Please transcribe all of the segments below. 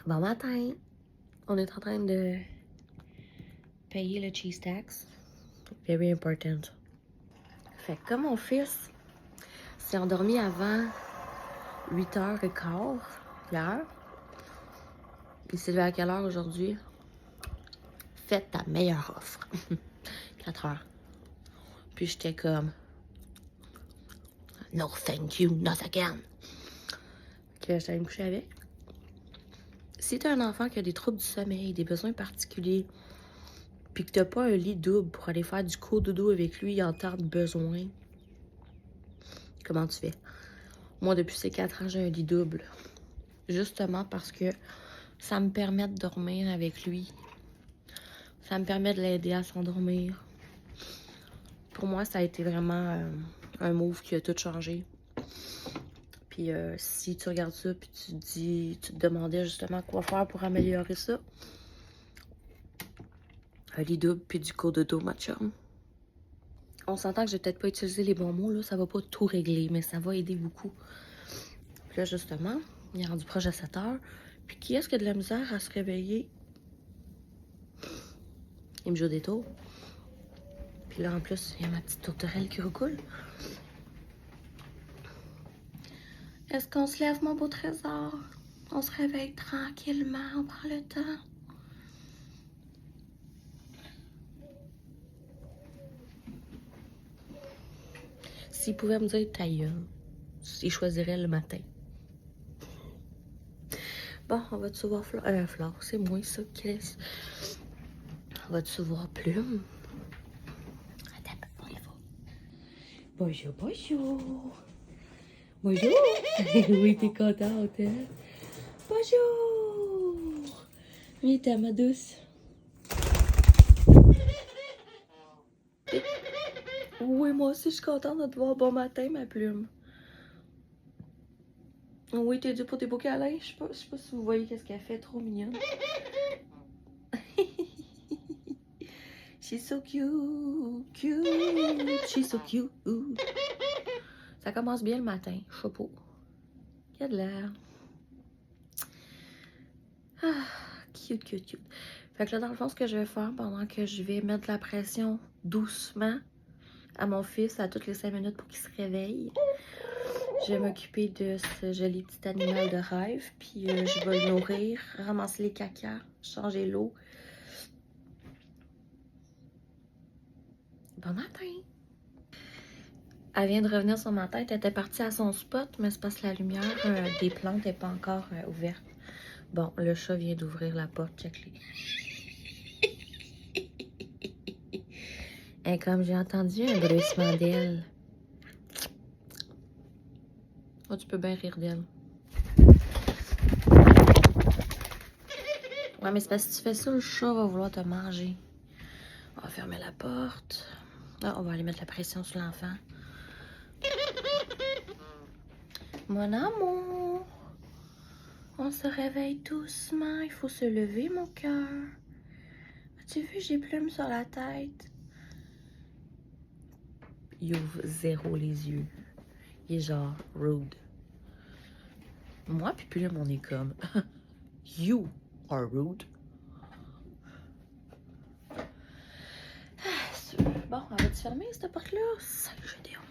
Bon matin! On est en train de payer le cheese tax. Very important. Fait que comme mon fils s'est endormi avant 8h15 hier, il s'est levé à quelle heure aujourd'hui? Fais ta meilleure offre. 4h. Puis j'étais comme no thank you, not again. Que j'allais me coucher avec. Si t'as un enfant qui a des troubles du sommeil, des besoins particuliers, puis que t'as pas un lit double pour aller faire du co-dodo avec lui en temps de besoin, comment tu fais? Moi, depuis ces 4 ans, j'ai un lit double. Justement parce que ça me permet de dormir avec lui. Ça me permet de l'aider à s'endormir. Pour moi, ça a été vraiment un move qui a tout changé. Puis si tu regardes ça, puis tu te demandais justement quoi faire pour améliorer ça, un lit double puis du cododo, ma chum. On s'entend que j'ai peut-être pas utilisé les bons mots, là, ça va pas tout régler, mais ça va aider beaucoup. Puis là, justement, il est rendu proche de 7h. Puis qui est-ce qui a de la misère à se réveiller? Il me joue des tours. Puis là, en plus, il y a ma petite tourterelle qui recoule. Est-ce qu'on se lève, mon beau trésor? On se réveille tranquillement, on prend le temps. S'il pouvait me dire ta gueule, il choisirait le matin. Bon, on va-tu voir Flore, c'est moi ça qui laisse. On va-tu voir Plume? Attends, on y va. Bonjour, bonjour. Bonjour. Oui, t'es contente, hein? Bonjour. Viens, ma douce. Oui, moi aussi, je suis contente de te voir. Bon matin, ma Plume. Oui, t'es due pour tes beaux câlins. Je sais pas si vous voyez qu'est-ce qu'elle fait. Trop mignonne. She's so cute, cute. She's so cute. Ça commence bien le matin. Chapeau. Il y a de l'air. Ah, cute, cute, cute. Fait que là, dans le fond, ce que je vais faire pendant que je vais mettre de la pression doucement à mon fils à toutes les 5 minutes pour qu'il se réveille, je vais m'occuper de ce joli petit animal de rêve. Puis je vais le nourrir, ramasser les cacas, changer l'eau. Bon matin! Elle vient de revenir sur ma tête. Elle était partie à son spot, mais c'est parce que la lumière des plantes n'est pas encore ouverte. Bon, le chat vient d'ouvrir la porte. Check-les. Et comme j'ai entendu un bruissement d'elle. Oh, tu peux bien rire d'elle. Ouais, mais c'est parce que si tu fais ça, le chat va vouloir te manger. On va fermer la porte. Ah, on va aller mettre la pression sur l'enfant. Mon amour, on se réveille doucement. Il faut se lever, mon cœur. As-tu vu, j'ai Plume sur la tête? Il ouvre zéro les yeux. Il est genre rude. Moi puis Plume, on est comme you are rude. Bon, on va-tu fermer cette porte-là? Salut, Gédéon.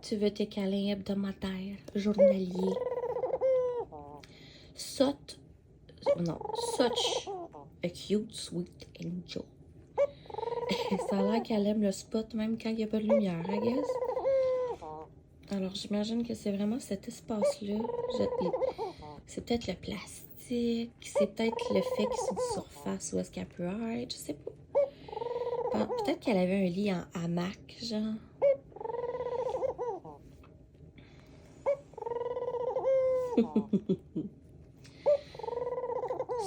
Tu veux tes câlins hebdomadaires, journaliers. Such a cute, sweet angel. Ça a l'air qu'elle aime le spot même quand il n'y a pas de lumière, I guess. Alors, j'imagine que c'est vraiment cet espace-là. C'est peut-être le plastique, c'est peut-être le fait que c'est une surface où est-ce qu'elle peut être, je sais pas. Bon, peut-être qu'elle avait un lit en hamac, genre.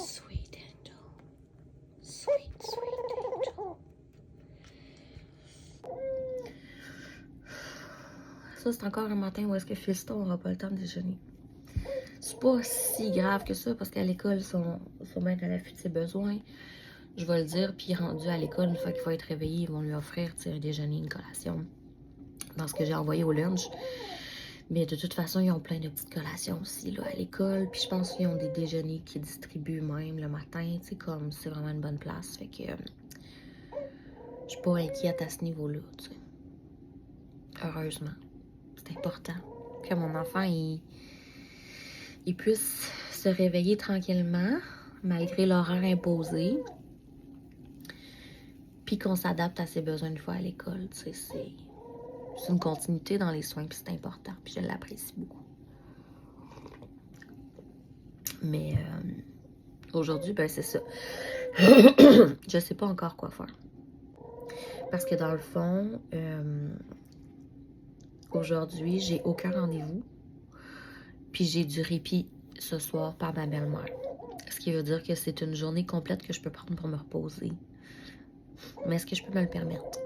Sweet angel. Sweet, sweet angel. Ça, c'est encore un matin où est-ce que Fiston n'aura pas le temps de déjeuner. C'est pas si grave que ça, parce qu'à l'école, ils sont bien à l'affût de ses besoins. Je vais le dire, puis rendu à l'école, une fois qu'il va être réveillé, ils vont lui offrir un déjeuner, une collation, dans ce que j'ai envoyé au lunch. Mais de toute façon, ils ont plein de petites collations aussi là, à l'école. Puis je pense qu'ils ont des déjeuners qu'ils distribuent même le matin. Tu sais, comme c'est vraiment une bonne place. Fait que je suis pas inquiète à ce niveau-là, tu sais. Heureusement. C'est important que mon enfant, il puisse se réveiller tranquillement, malgré l'horaire imposé. Puis qu'on s'adapte à ses besoins une fois à l'école, tu sais, c'est une continuité dans les soins, puis c'est important, puis je l'apprécie beaucoup. Mais aujourd'hui, ben c'est ça. Je sais pas encore quoi faire. Parce que dans le fond, aujourd'hui, j'ai aucun rendez-vous, puis j'ai du répit ce soir par ma belle-mère. Ce qui veut dire que c'est une journée complète que je peux prendre pour me reposer. Mais est-ce que je peux me le permettre?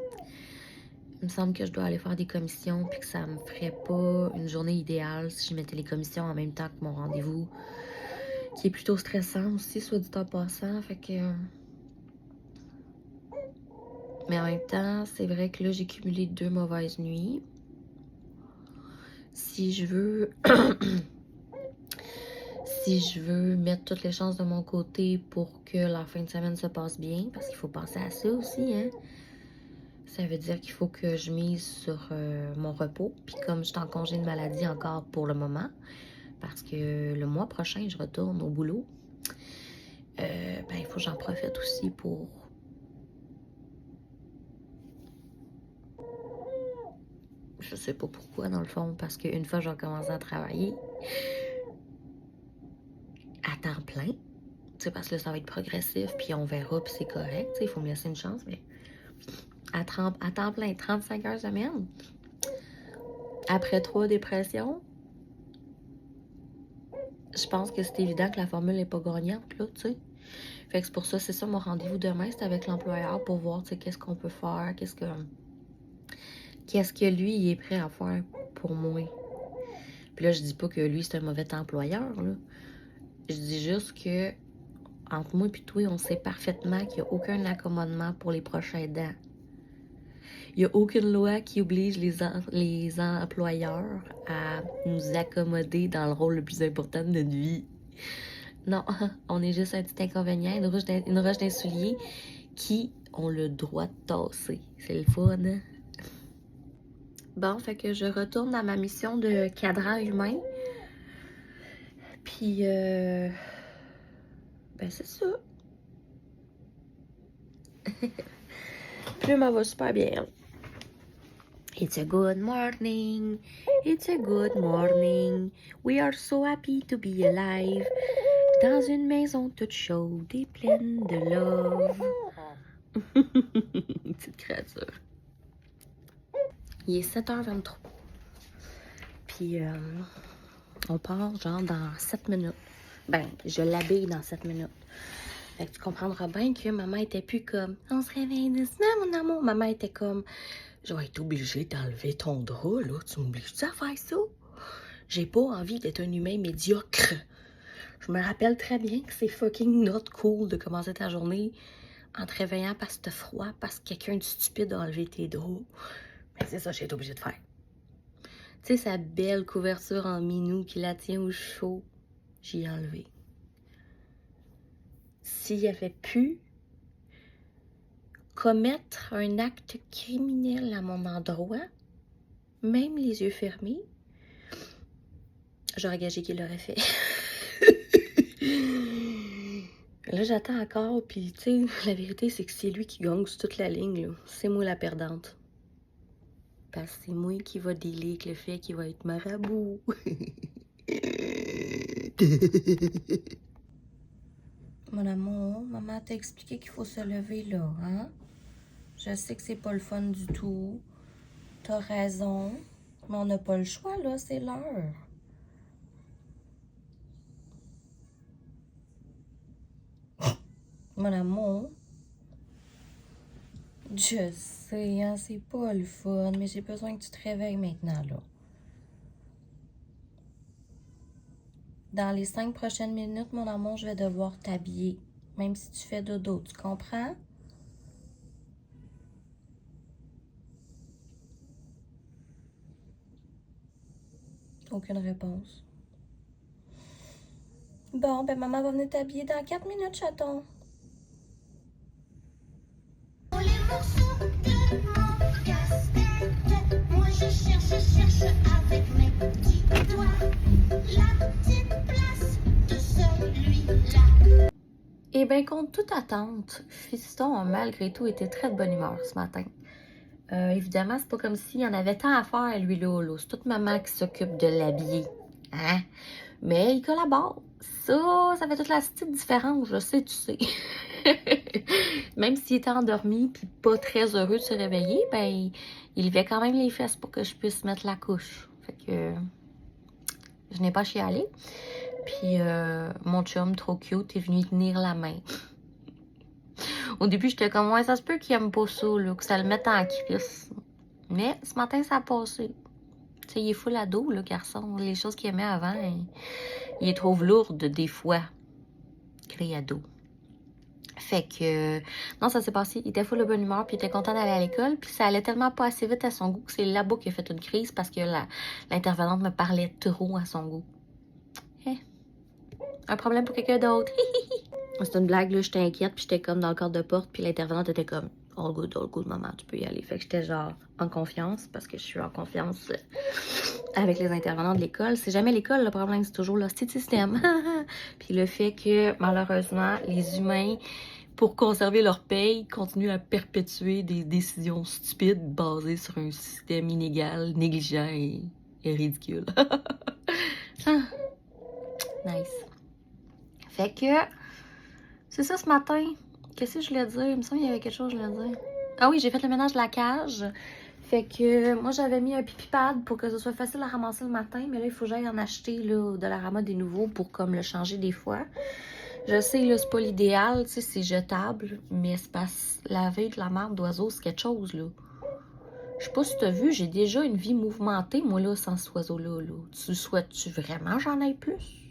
Il me semble que je dois aller faire des commissions puis que ça me ferait pas une journée idéale si je mettais les commissions en même temps que mon rendez-vous, qui est plutôt stressant aussi, soit dit en passant. Fait que... Mais en même temps, c'est vrai que là, j'ai cumulé 2 mauvaises nuits. Si je veux... si je veux mettre toutes les chances de mon côté pour que la fin de semaine se passe bien, parce qu'il faut penser à ça aussi, hein. Ça veut dire qu'il faut que je mise sur mon repos. Puis comme je suis en congé de maladie encore pour le moment, parce que le mois prochain, je retourne au boulot, ben il faut que j'en profite aussi pour... Je sais pas pourquoi, dans le fond, parce qu'une fois que je vais commencer à travailler à temps plein, tu sais, parce que là, ça va être progressif, puis on verra, puis c'est correct, tu sais, il faut me laisser une chance, mais à temps plein, 35 heures semaine, après 3 dépressions, je pense que c'est évident que la formule n'est pas gagnante, là, tu sais. Fait que c'est pour ça, c'est ça mon rendez-vous demain, c'est avec l'employeur pour voir, tu sais, qu'est-ce qu'on peut faire, qu'est-ce que lui, il est prêt à faire pour moi. Puis là, je dis pas que lui, c'est un mauvais employeur, là. Je dis juste que, entre moi et toi, on sait parfaitement qu'il n'y a aucun accommodement pour les prochains aidants. Il n'y a aucune loi qui oblige les employeurs à nous accommoder dans le rôle le plus important de notre vie. Non, on est juste un petit inconvénient, une roche d'un soulier qui ont le droit de tasser. C'est le fun, hein? Bon, fait que je retourne à ma mission de cadran humain. Puis, ben c'est ça. Plume, elle va super bien. It's a good morning. It's a good morning. We are so happy to be alive. Dans une maison toute chaude et pleine de love. Petite créature. Il est 7h23. Puis, on part genre dans 7 minutes. Ben, je l'habille dans 7 minutes. Fait que tu comprendras bien que maman était plus comme « On se réveille doucement, mon amour ». Maman était comme « Je vais être obligée d'enlever ton drap, là. Tu m'obliges-tu à faire ça? J'ai pas envie d'être un humain médiocre. » Je me rappelle très bien que c'est fucking not cool de commencer ta journée en te réveillant parce que t'as froid, parce que quelqu'un de stupide a enlevé tes draps. Mais c'est ça que j'ai été obligée de faire. Tu sais, sa belle couverture en minou qui la tient au chaud, j'ai enlevé. S'il avait pu commettre un acte criminel à mon endroit, même les yeux fermés, j'aurais gagé qu'il l'aurait fait. Là, j'attends encore, puis tu sais, la vérité, c'est que c'est lui qui gagne sur toute la ligne, là. C'est moi la perdante. Parce que c'est moi qui va dealer avec le fait qu'il va être marabout. Mon amour, maman t'a expliqué qu'il faut se lever là, hein? Je sais que c'est pas le fun du tout. T'as raison. Mais on n'a pas le choix, là, c'est l'heure. Mon amour. Je sais, hein, c'est pas le fun, mais j'ai besoin que tu te réveilles maintenant, là. Dans les 5 prochaines minutes, mon amour, je vais devoir t'habiller. Même si tu fais dodo, tu comprends? Aucune réponse. Bon, ben maman va venir t'habiller dans 4 minutes, chaton. Les morceaux de mon casse-tête, moi je cherche avec mes petits doigts la petite place de celui-là. Et bien, contre toute attente, Fiston a malgré tout été très de bonne humeur ce matin. Évidemment, c'est pas comme s'il y en avait tant à faire, lui, là. C'est toute maman qui s'occupe de l'habiller. Hein? Mais il collabore. Ça fait toute la petite différence, je sais, tu sais. Même s'il était endormi puis pas très heureux de se réveiller, ben, il levait quand même les fesses pour que je puisse mettre la couche. Fait que je n'ai pas chialé. Puis mon chum, trop cute, est venu tenir la main. Au début, j'étais comme, ouais, ça se peut qu'il aime pas ça, là, que ça le mette en crise. Mais ce matin, ça a passé. Tu sais, il est full ado, le garçon. Les choses qu'il aimait avant, il est trop lourde des fois. Créé ado. Fait que, non, ça s'est passé. Il était full de bonne humeur, puis il était content d'aller à l'école. Puis ça allait tellement pas assez vite à son goût que c'est là-bas qu'il a fait une crise parce que l'intervenante me parlait trop à son goût. Un problème pour quelqu'un d'autre. C'est une blague, là, j'étais inquiète, puis j'étais comme dans le cadre de porte, puis l'intervenante était comme all good, maman, tu peux y aller. Fait que j'étais genre en confiance, parce que je suis en confiance avec les intervenants de l'école. C'est jamais l'école le problème, c'est toujours le système. Puis le fait que, malheureusement, les humains, pour conserver leur paye, continuent à perpétuer des décisions stupides basées sur un système inégal, négligent et ridicule. Nice. Fait que, c'est ça ce matin. Qu'est-ce que je voulais dire? Il me semble qu'il y avait quelque chose que je voulais dire. Ah oui, j'ai fait le ménage de la cage. Fait que moi, j'avais mis un pipi pad pour que ce soit facile à ramasser le matin. Mais là, il faut que j'aille en acheter là, de la rama des nouveaux pour comme le changer des fois. Je sais, là, c'est pas l'idéal, tu sais, c'est jetable. Mais c'est parce que laver de la marde d'oiseau, c'est quelque chose, là. Je sais pas si t'as vu, j'ai déjà une vie mouvementée, moi, là, sans cet oiseau-là. Là. Tu souhaites-tu vraiment j'en aille plus?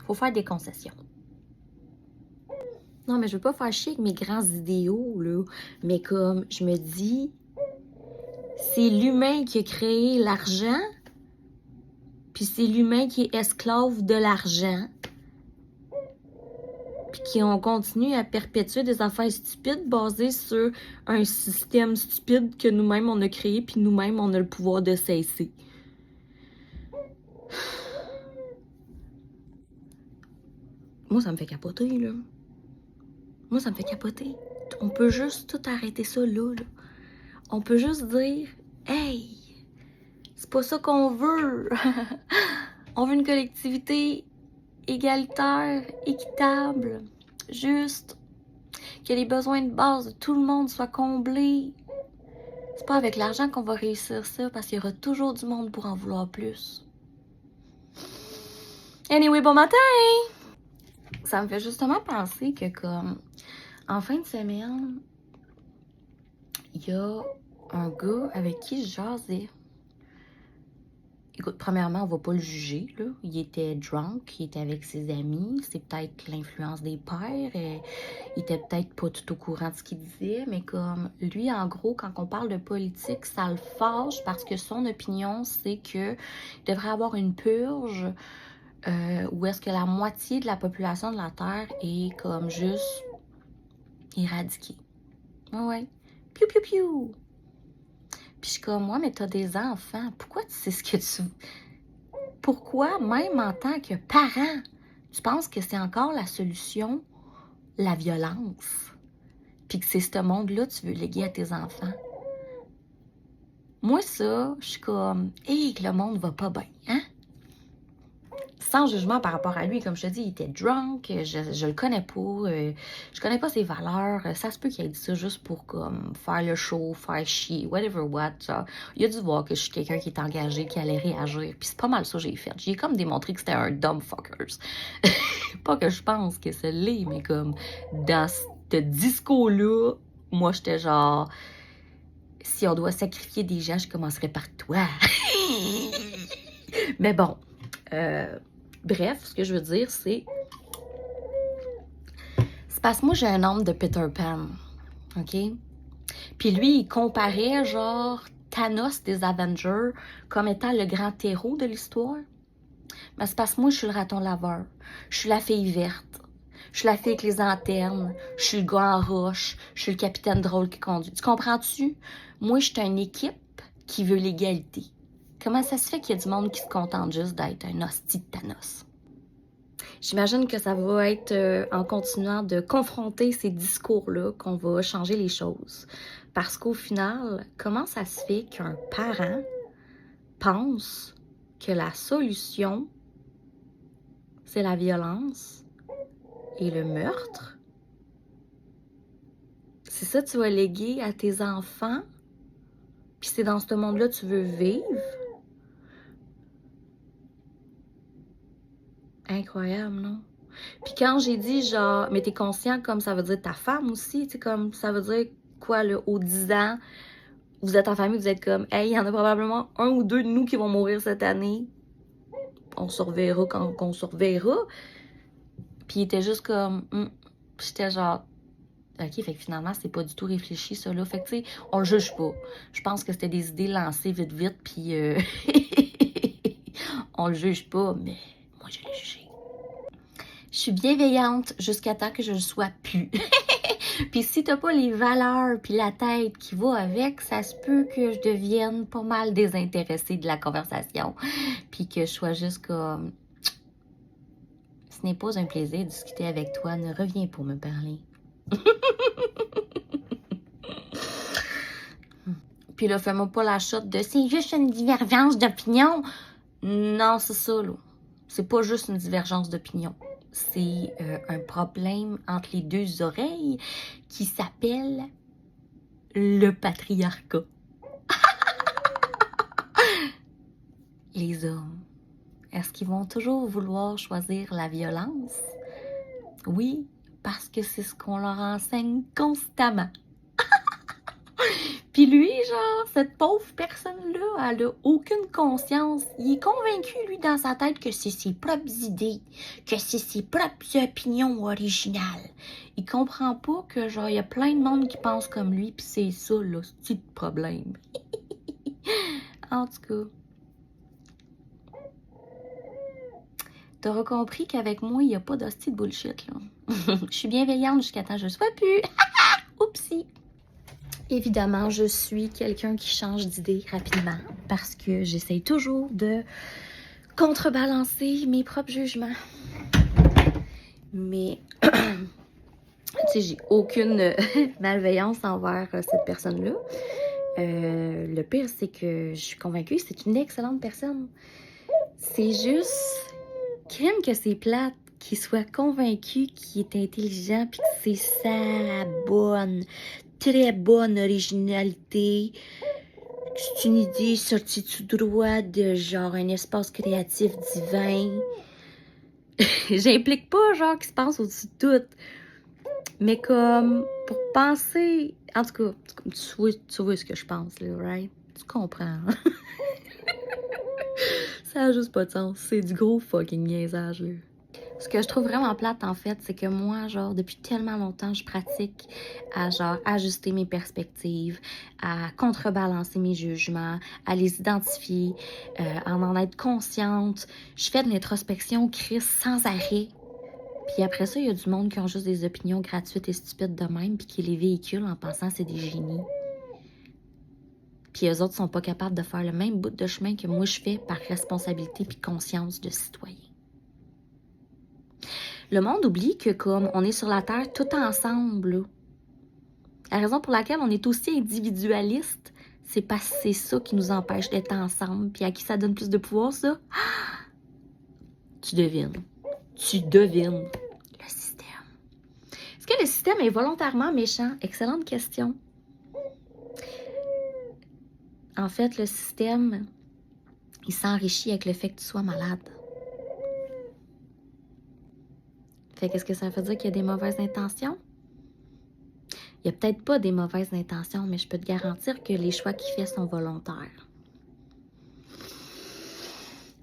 Faut faire des concessions. Non, mais je veux pas faire chier avec mes grands idéaux, là. Mais comme, je me dis, c'est l'humain qui a créé l'argent, puis c'est l'humain qui est esclave de l'argent, puis qui on continue à perpétuer des affaires stupides basées sur un système stupide que nous-mêmes on a créé, puis nous-mêmes on a le pouvoir de cesser. Moi, ça me fait capoter, là. Moi, ça me fait capoter. On peut juste tout arrêter ça là. On peut juste dire, hey, c'est pas ça qu'on veut. On veut une collectivité égalitaire, équitable, juste, que les besoins de base de tout le monde soient comblés. C'est pas avec l'argent qu'on va réussir ça, parce qu'il y aura toujours du monde pour en vouloir plus. Anyway, bon matin! Ça me fait justement penser que comme, en fin de semaine, il y a un gars avec qui je jasais. Écoute, premièrement, on va pas le juger, là. Il était drunk, il était avec ses amis. C'est peut-être l'influence des pères. Il était peut-être pas tout au courant de ce qu'il disait, mais comme lui, en gros, quand on parle de politique, ça le fâche parce que son opinion, c'est que il devrait avoir une purge où est-ce que la moitié de la population de la Terre est comme juste éradiquée. Ouais. Piou, piou, piou. Puis je suis comme, moi, mais t'as des enfants. Pourquoi tu sais ce que tu... Pourquoi, même en tant que parent, tu penses que c'est encore la solution, la violence? Puis que c'est ce monde-là que tu veux léguer à tes enfants? Moi, ça, je suis comme, hé, que le monde va pas bien, hein? Sans jugement par rapport à lui, comme je te dis, il était drunk, je le connais pas, je connais pas ses valeurs, ça se peut qu'il ait dit ça juste pour comme faire le show, faire chier, whatever what, ça. Il a dû voir que je suis quelqu'un qui est engagé, qui allait réagir, puis c'est pas mal ça que j'ai fait. J'ai comme démontré que c'était un dumb fuckers. Pas que je pense que c'est l'est, mais comme dans ce disco-là, moi j'étais genre, si on doit sacrifier des gens, je commencerai par toi. Mais bon, bref, ce que je veux dire, c'est parce que moi, j'ai un âme de Peter Pan, OK? Puis lui, il comparait, genre, Thanos des Avengers comme étant le grand héros de l'histoire. Mais c'est parce que moi, je suis le raton laveur. Je suis la fille verte. Je suis la fille avec les antennes. Je suis le gars en roche. Je suis le capitaine drôle qui conduit. Tu comprends-tu? Moi, je suis une équipe qui veut l'égalité. Comment ça se fait qu'il y a du monde qui se contente juste d'être un hostie de Thanos? J'imagine que ça va être en continuant de confronter ces discours-là qu'on va changer les choses. Parce qu'au final, comment ça se fait qu'un parent pense que la solution, c'est la violence et le meurtre? C'est ça que tu vas léguer à tes enfants? Puis c'est dans ce monde-là que tu veux vivre? Incroyable, non? Puis quand j'ai dit genre, mais t'es conscient comme ça veut dire ta femme aussi, tu sais, comme ça veut dire quoi, là, aux 10 ans, vous êtes en famille, vous êtes comme, hey, il y en a probablement un ou deux de nous qui vont mourir cette année. On se reverra quand on se reverra. Puis il était juste comme, Puis j'étais genre, ok, fait que finalement, c'est pas du tout réfléchi, ça, là. Fait que, tu sais, on le juge pas. Je pense que c'était des idées lancées vite, vite, puis on le juge pas, mais moi, je l'ai jugé. Je suis bienveillante jusqu'à temps que je le sois plus. Puis si t'as pas les valeurs puis la tête qui va avec, ça se peut que je devienne pas mal désintéressée de la conversation. Puis que je sois juste comme... Ce n'est pas un plaisir de discuter avec toi, ne reviens pour me parler. Puis là, fais-moi pas la shot de c'est juste une divergence d'opinion. Non, c'est ça, là. C'est pas juste une divergence d'opinion. C'est un problème entre les deux oreilles qui s'appelle le patriarcat. Les hommes, est-ce qu'ils vont toujours vouloir choisir la violence? Oui, parce que c'est ce qu'on leur enseigne constamment. Puis lui, genre, cette pauvre personne-là, elle a aucune conscience. Il est convaincu, lui, dans sa tête, que c'est ses propres idées, que c'est ses propres opinions originales. Il comprend pas que, genre, il y a plein de monde qui pense comme lui, puis c'est ça, là, c'est le problème. En tout cas, t'auras compris qu'avec moi, il n'y a pas d'hostie de bullshit, là. Je suis bienveillante jusqu'à temps que je ne sois plus. Oupsie! Évidemment, je suis quelqu'un qui change d'idée rapidement parce que j'essaye toujours de contrebalancer mes propres jugements. Mais, tu sais, j'ai aucune malveillance envers cette personne-là. Le pire, c'est que je suis convaincue que c'est une excellente personne. C'est juste crème que c'est plate qu'il soit convaincu qu'il est intelligent puis que c'est sa bonne, très bonne originalité. C'est une idée sortie tout droit de genre un espace créatif divin. J'implique pas genre qu'il se passe au-dessus de tout. Mais comme pour penser. En tout cas, tu vois ce que je pense, là, right? Tu comprends. Hein? Ça a juste pas de sens. C'est du gros fucking niaisage, là. Ce que je trouve vraiment plate, en fait, c'est que moi, genre, depuis tellement longtemps, je pratique à, genre, ajuster mes perspectives, à contrebalancer mes jugements, à les identifier, à en être consciente. Je fais de l'introspection, Chris, sans arrêt. Puis après ça, il y a du monde qui ont juste des opinions gratuites et stupides de même, puis qui les véhiculent en pensant que c'est des génies. Puis eux autres sont pas capables de faire le même bout de chemin que moi je fais par responsabilité puis conscience de citoyen. Le monde oublie que comme on est sur la Terre tout ensemble, là. La raison pour laquelle on est aussi individualiste, c'est parce que c'est ça qui nous empêche d'être ensemble. Puis à qui ça donne plus de pouvoir, ça? Tu devines. Tu devines. Le système. Est-ce que le système est volontairement méchant? Excellente question. En fait, le système, il s'enrichit avec le fait que tu sois malade. Fait qu'est-ce que ça veut dire qu'il y a des mauvaises intentions? Il n'y a peut-être pas des mauvaises intentions, mais je peux te garantir que les choix qu'il fait sont volontaires.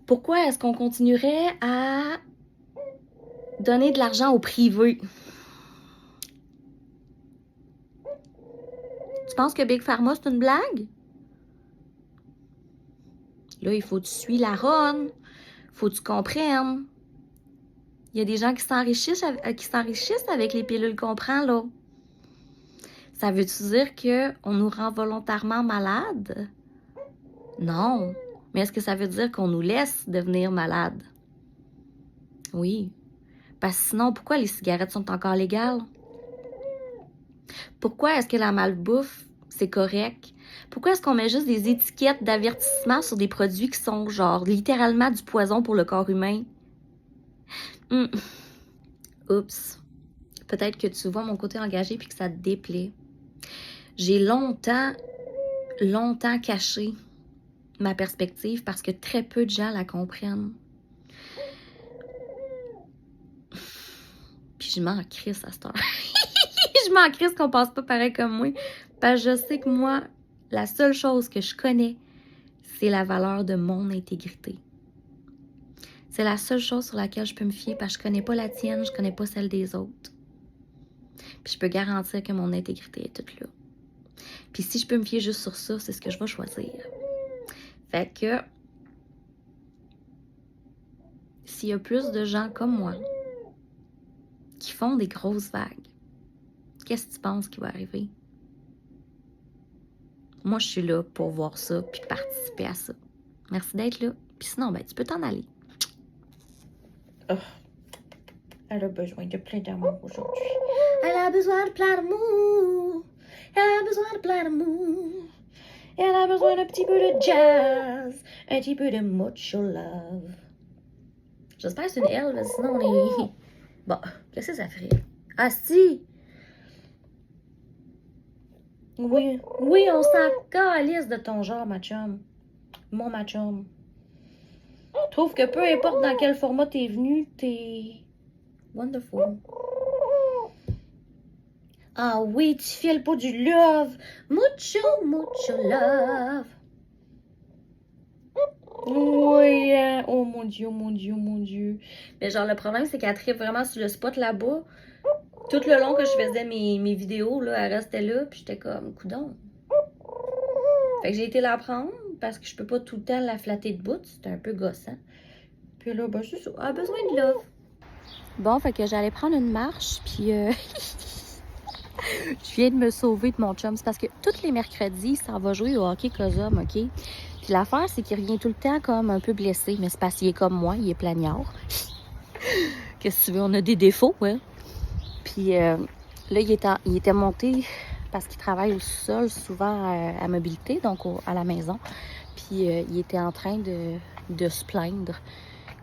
Pourquoi est-ce qu'on continuerait à donner de l'argent au privé? Tu penses que Big Pharma, c'est une blague? Là, il faut que tu suis la ronde. Faut que tu comprennes. Il y a des gens qui s'enrichissent avec les pilules qu'on prend, là. Ça veut-tu dire qu'on nous rend volontairement malades? Non. Mais est-ce que ça veut dire qu'on nous laisse devenir malades? Oui. Parce que sinon, pourquoi les cigarettes sont encore légales? Pourquoi est-ce que la malbouffe, c'est correct? Pourquoi est-ce qu'on met juste des étiquettes d'avertissement sur des produits qui sont genre littéralement du poison pour le corps humain? Oups. Peut-être que tu vois mon côté engagé puis que ça te déplaît. J'ai longtemps caché ma perspective parce que très peu de gens la comprennent. Puis je m'en crisse à cette heure. Je m'en crisse qu'on pense pas pareil comme moi. Parce que je sais que moi, la seule chose que je connais, c'est la valeur de mon intégrité. C'est la seule chose sur laquelle je peux me fier parce que je connais pas la tienne, je connais pas celle des autres. Puis je peux garantir que mon intégrité est toute là. Puis si je peux me fier juste sur ça, c'est ce que je vais choisir. Fait que s'il y a plus de gens comme moi qui font des grosses vagues, qu'est-ce que tu penses qui va arriver? Moi, je suis là pour voir ça puis participer à ça. Merci d'être là. Puis sinon, ben, tu peux t'en aller. Oh. Elle a besoin de plein d'amour aujourd'hui. Elle a besoin de plein d'amour. Elle a besoin de plein d'amour. Elle a besoin d'un petit peu de jazz. Un petit peu de mucho love. J'espère que c'est une elle, parce que sinon on est... Bon, qu'est-ce que ça ferait? Ah si! Oui, on s'en calisse de ton genre, ma chum. Mon ma chum. Je trouve que peu importe dans quel format t'es venu, t'es... wonderful. Ah oui, tu files pas du love. Mucho love. Oui, hein. Oh mon Dieu. Mais genre, le problème, c'est qu'elle tripe vraiment sur le spot là-bas. Tout le long que je faisais mes vidéos, là, elle restait là, puis j'étais comme, coudonc. Fait que j'ai été la prendre, parce que je peux pas tout le temps la flatter de bout, c'était un peu gossant. Puis là, ben, c'est ça, elle a besoin de love. Bon, fait que j'allais prendre une marche, puis je viens de me sauver de mon chum. C'est parce que tous les mercredis, ça va jouer au hockey Cosum, OK? Puis l'affaire, c'est qu'il revient tout le temps comme un peu blessé, mais c'est parce qu'il est comme moi, il est plagnard. Qu'est-ce que tu veux, on a des défauts, hein? Puis là, il était monté parce qu'il travaille au sol, souvent à mobilité, donc à la maison. Puis il était en train de se plaindre,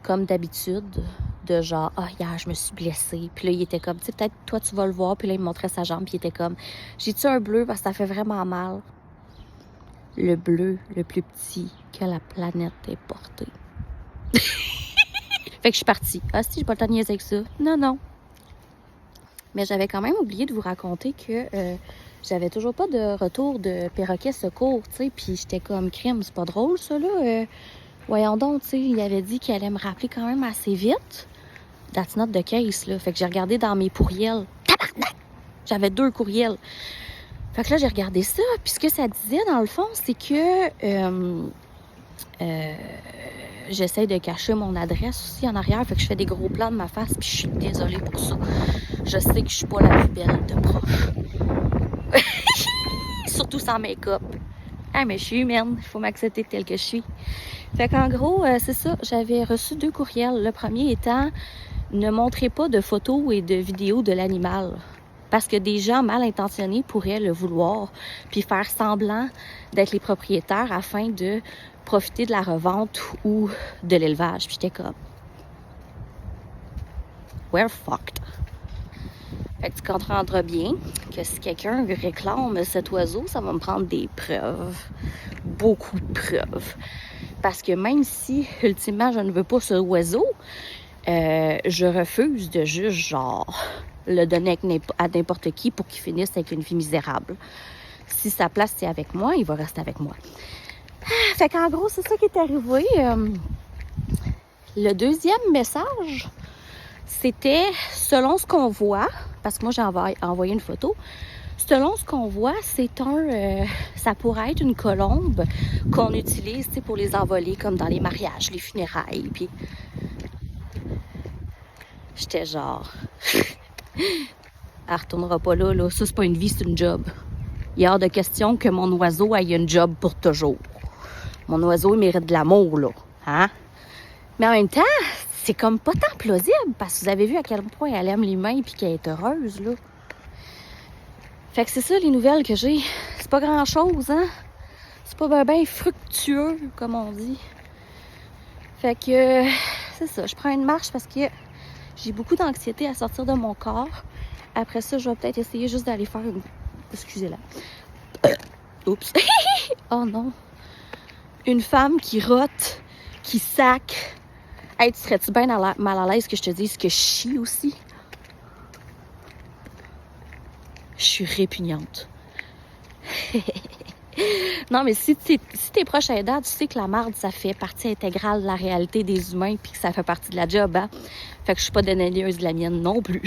comme d'habitude, de genre, ah, hier, je me suis blessée. Puis là, il était comme, tu sais, peut-être toi, tu vas le voir. Puis là, il me montrait sa jambe, puis il était comme, j'ai-tu un bleu parce que ça fait vraiment mal? Le bleu le plus petit que la planète ait porté. Fait que je suis partie. Ah, si, j'ai pas le temps de niaiser avec ça. Non. Mais j'avais quand même oublié de vous raconter que j'avais toujours pas de retour de perroquet secours, tu sais. Puis j'étais comme, crime, c'est pas drôle, ça, là. Voyons donc, tu sais, il avait dit qu'il allait me rappeler quand même assez vite. That's not the case, là. Fait que j'ai regardé dans mes courriels. Tabarnak! J'avais 2 courriels. Fait que là, j'ai regardé ça. Puis ce que ça disait, dans le fond, c'est que j'essaie de cacher mon adresse aussi en arrière. Fait que je fais des gros plans de ma face. Puis je suis désolée pour ça. Je sais que je suis pas la plus belle de proche. Surtout sans make-up. Ah, mais je suis humaine. Il faut m'accepter telle que je suis. Fait qu'en gros, c'est ça. J'avais reçu 2 courriels. Le premier étant, ne montrez pas de photos et de vidéos de l'animal. Parce que des gens mal intentionnés pourraient le vouloir, puis faire semblant d'être les propriétaires afin de profiter de la revente ou de l'élevage. Puis j'étais comme, we're fucked. Fait que tu comprendras bien que si quelqu'un réclame cet oiseau, ça va me prendre des preuves. Beaucoup de preuves. Parce que même si, ultimement, je ne veux pas ce oiseau, je refuse de juste, genre, le donner à n'importe qui pour qu'il finisse avec une vie misérable. Si sa place, c'est avec moi, il va rester avec moi. Fait qu'en gros, c'est ça qui est arrivé. Le deuxième message, c'était, selon ce qu'on voit, parce que moi, j'ai envoyé une photo, Selon ce qu'on voit, c'est ça pourrait être une colombe qu'on utilise pour les envoler, comme dans les mariages, les funérailles. Puis j'étais genre, elle retournera pas là, là. Ça, c'est pas une vie, c'est une job. Il est hors de question que mon oiseau ait une job pour toujours. Mon oiseau, il mérite de l'amour, là. Hein? Mais en même temps, c'est comme pas tant plausible, parce que vous avez vu à quel point elle aime l'humain et qu'elle est heureuse, là. Fait que c'est ça, les nouvelles que j'ai. C'est pas grand-chose, hein? C'est pas ben fructueux, comme on dit. Fait que, c'est ça. Je prends une marche parce que j'ai beaucoup d'anxiété à sortir de mon corps. Après ça, je vais peut-être essayer juste d'aller faire une... Excusez-la. Oups. Oh non. Une femme qui rote, qui sac. Hey, tu serais-tu bien mal à l'aise que je te dise que je chie aussi? Je suis répugnante. Non, mais si t'es proche aidant, tu sais que la marde, ça fait partie intégrale de la réalité des humains puis que ça fait partie de la job, hein? Fait que je suis pas dédaigneuse de la mienne non plus.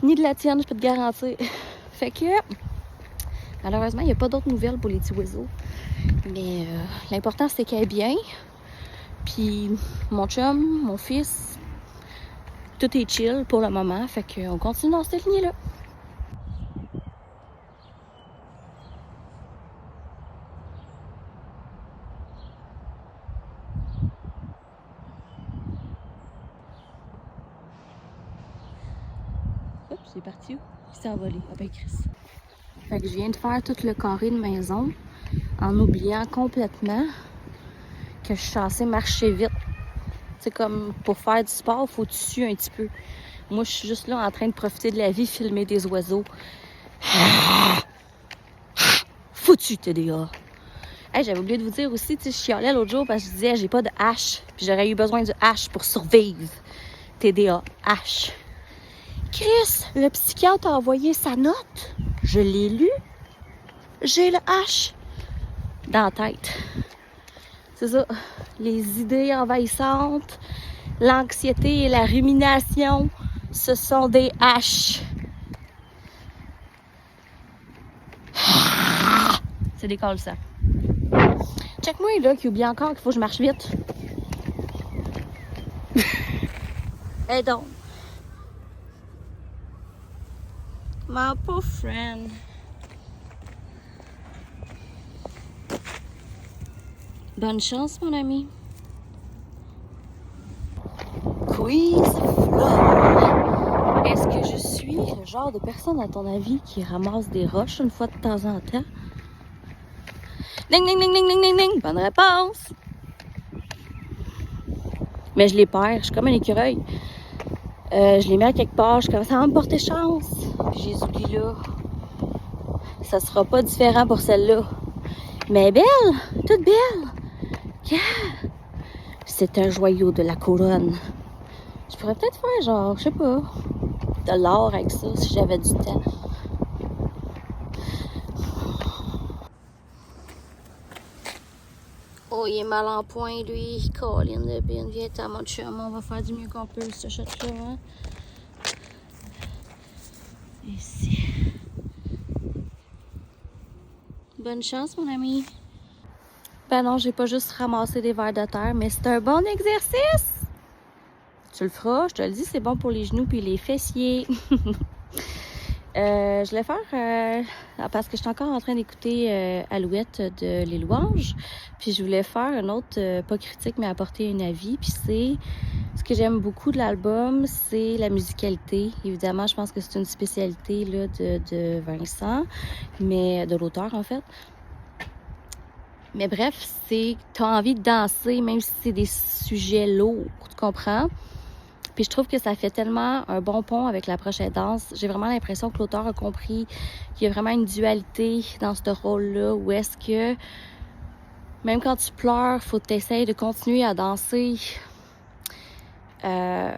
Ni de la tienne, je peux te garantir. Fait que, malheureusement, il n'y a pas d'autres nouvelles pour les petits oiseaux. Mais l'important, c'est qu'elle est bien. Puis mon chum, mon fils, tout est chill pour le moment. Fait qu'on continue dans cette lignée-là. Oups, c'est parti où? Il s'est envolé. Ah ben Chris. Fait que je viens de faire tout le carré de maison en oubliant complètement que je suis censée marcher vite. C'est comme pour faire du sport, faut que tu sues un petit peu. Moi, je suis juste là en train de profiter de la vie, filmer des oiseaux. Foutu TDA. Hey, j'avais oublié de vous dire aussi, tu sais, je chialais l'autre jour parce que je disais j'ai pas de hache. Puis j'aurais eu besoin du hache pour survivre. TDA, hache. Chris, le psychiatre a envoyé sa note. Je l'ai lu. J'ai le H dans la tête. C'est ça. Les idées envahissantes, l'anxiété et la rumination, ce sont des H. C'est des calls, ça. Check-moi là qui oublie encore qu'il faut que je marche vite. Et donc. Ma pauvre friend. Bonne chance, mon ami. Quiz flop. Est-ce que je suis le genre de personne, à ton avis, qui ramasse des roches une fois de temps en temps? Ding, ding, ding, ding, ding, ding, ding. Bonne réponse. Mais je les perds. Je suis comme un écureuil. Je les mets à quelque part. Je commence à me porter chance. Puis je les oublie là. Ça sera pas différent pour celle-là. Mais belle. Toute belle. Yeah. C'est un joyau de la couronne. Je pourrais peut-être faire genre, je sais pas, de l'or avec ça si j'avais du temps. Oh, il est mal en point, lui. Colin de bin. Viens, t'as mon chum. On va faire du mieux qu'on peut, ce shot-là. Hein? Ici. Bonne chance, mon ami. Ben non, j'ai pas juste ramassé des vers de terre, mais c'est un bon exercice. Tu le feras, je te le dis, c'est bon pour les genoux puis les fessiers. Je voulais faire, parce que je suis encore en train d'écouter Alouette de Les Louanges, puis je voulais faire un autre, pas critique, mais apporter un avis, puis c'est, ce que j'aime beaucoup de l'album, c'est la musicalité. Évidemment, je pense que c'est une spécialité là, de Vincent, mais de l'auteur en fait. Mais bref, c'est, t'as envie de danser, même si c'est des sujets lourds, tu comprends? Puis je trouve que ça fait tellement un bon pont avec la prochaine danse. J'ai vraiment l'impression que l'auteur a compris qu'il y a vraiment une dualité dans ce rôle-là, où est-ce que même quand tu pleures, faut que tu essayes de continuer à danser. Que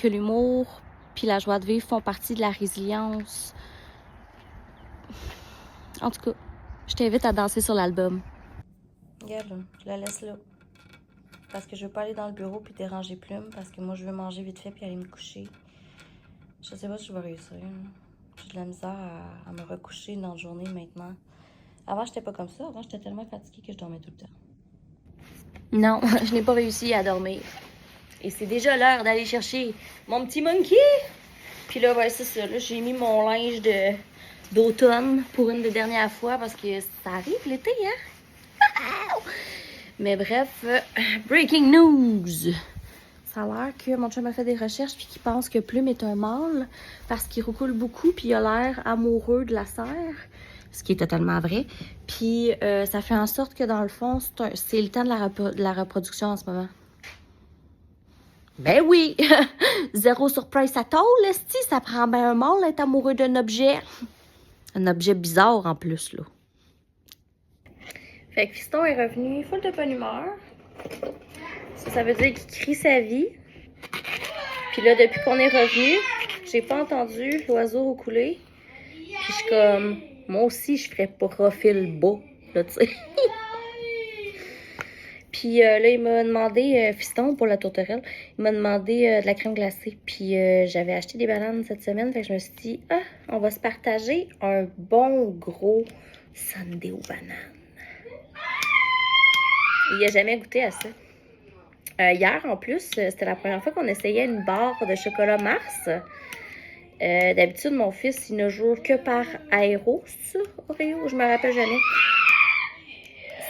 l'humour puis la joie de vivre font partie de la résilience. En tout cas, je t'invite à danser sur l'album. Regarde là, je la laisse là. Parce que je veux pas aller dans le bureau puis déranger Plume, parce que moi je veux manger vite fait puis aller me coucher. Je sais pas si je vais réussir. J'ai de la misère à me recoucher dans la journée maintenant. Avant, j'étais pas comme ça. Avant, j'étais tellement fatiguée que je dormais tout le temps. Non, je n'ai pas réussi à dormir. Et c'est déjà l'heure d'aller chercher mon petit monkey. Puis là, ouais, c'est ça. Là, j'ai mis mon linge d'automne pour une des dernières fois parce que ça arrive l'été, hein? Mais bref, breaking news! Ça a l'air que mon chum a fait des recherches puis qu'il pense que Plume est un mâle parce qu'il recoule beaucoup puis il a l'air amoureux de la serre, ce qui est totalement vrai. Puis ça fait en sorte que dans le fond, c'est le temps de la reproduction en ce moment. Ben oui! Zéro surprise à tout, l'esti, ça prend bien un mâle d'être amoureux d'un objet. Un objet bizarre en plus, là. Fait que Fiston est revenu full de bonne humeur. Ça veut dire qu'il crie sa vie. Puis là, depuis qu'on est revenu, j'ai pas entendu l'oiseau roucouler. Puis je suis comme, moi aussi, je ferais profil bas, là, tu sais. Puis là, il m'a demandé, Fiston, pour la tourterelle, il m'a demandé de la crème glacée. Puis j'avais acheté des bananes cette semaine, fait que je me suis dit, ah, on va se partager un bon gros sundae aux bananes. Il a jamais goûté à ça. Hier, en plus, c'était la première fois qu'on essayait une barre de chocolat Mars. D'habitude, mon fils, il ne joue que par aéro, c'est ça, Oreo? Je me rappelle jamais.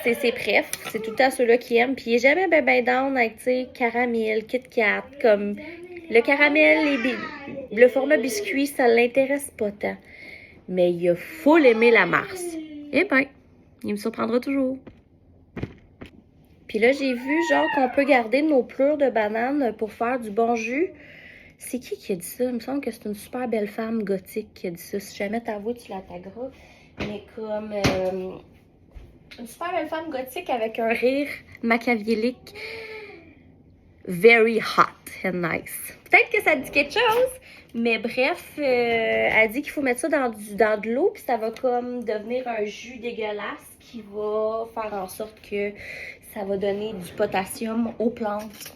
C'est ses préf, c'est tout le temps ceux-là qu'il aime. Puis il est jamais ben down avec, tu sais, caramel, Kit Kat, comme le caramel, le format biscuit, ça l'intéresse pas tant. Mais il a full aimé la Mars. Eh ben, il me surprendra toujours. Puis là, j'ai vu, genre, qu'on peut garder nos plures de bananes pour faire du bon jus. C'est qui a dit ça? Il me semble que c'est une super belle femme gothique qui a dit ça. Si jamais t'avoues, tu la tagueras. Mais comme une super belle femme gothique avec un rire machiavélique. Very hot and nice. Peut-être que ça dit quelque chose, mais bref, elle dit qu'il faut mettre ça dans de l'eau, puis ça va comme devenir un jus dégueulasse qui va faire en sorte que ça va donner du potassium aux plantes.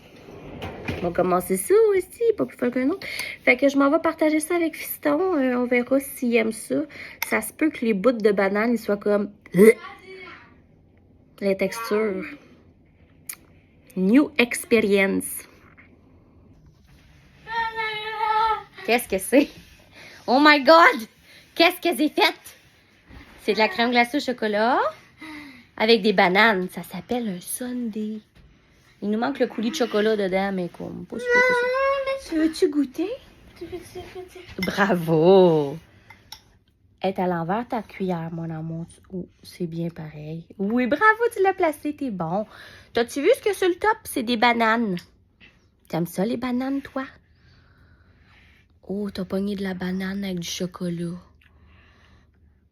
On va commencer ça aussi, pas plus fort qu'un autre. Fait que je m'en vais partager ça avec Fiston. On verra s'il aime ça. Ça se peut que les bouts de banane ils soient comme... les textures. New experience. Qu'est-ce que c'est? Oh my God! Qu'est-ce que c'est fait? C'est de la crème glacée au chocolat avec des bananes. Ça s'appelle un sundae. Il nous manque le coulis de chocolat dedans, mais comme pas super que ça. Veux-tu goûter? Bravo! Elle est à l'envers ta cuillère, mon amour. Oh, c'est bien pareil. Oui, bravo, tu l'as placé, t'es bon. T'as-tu vu ce que sur le top? C'est des bananes. T'aimes ça, les bananes, toi? Oh, t'as pogné de la banane avec du chocolat.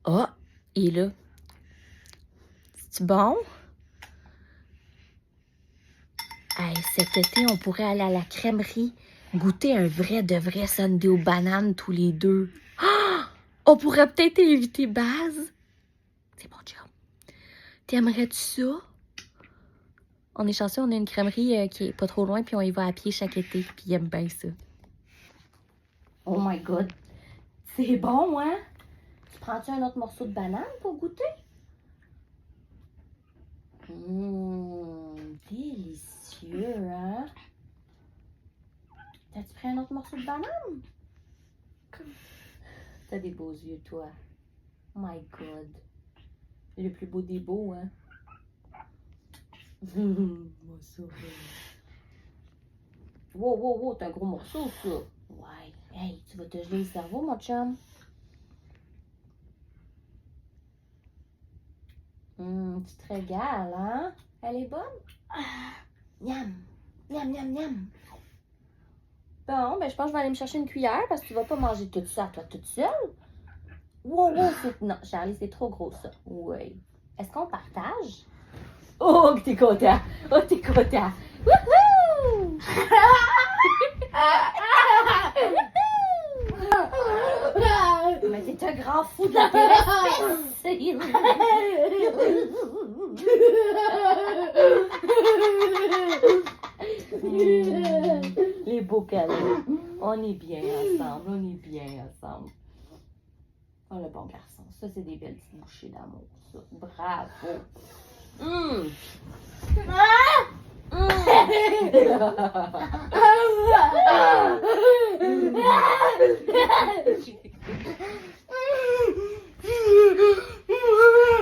Oh, il est là. C'est bon? Hey, cet été, on pourrait aller à la crèmerie, goûter un vrai de vrai sundae aux bananes tous les deux. Oh! On pourrait peut-être éviter Baz. C'est bon, chum. T'aimerais-tu ça? On est chanceux, on a une crèmerie qui est pas trop loin, puis on y va à pied chaque été, puis il aime bien ça. Oh my God! C'est bon, hein? Tu prends-tu un autre morceau de banane pour goûter? Délicieux, hein? T'as-tu pris un autre morceau de banane? T'as des beaux yeux, toi. Oh my God. Le plus beau des beaux, hein? Moi, ça. Wow, t'as un gros morceau, ça. Ouais. Hey, tu vas te geler le cerveau, mon chum? Tu te régales, hein? Elle est bonne? Miam! Miam, miam, miam! Bon, ben je pense que je vais aller me chercher une cuillère parce que tu vas pas manger tout ça, toi, toute seule. Wow, non, Charlie, c'est trop gros, ça. Oui. Est-ce qu'on partage? Oh, que t'es content! Oh, t'es content! Wouhou! Mais t'es un grand fou de la Les beaux cadeaux. On est bien ensemble, Oh, le bon garçon. Ça, c'est des belles petites bouchées d'amour, ça. Bravo. Mmh.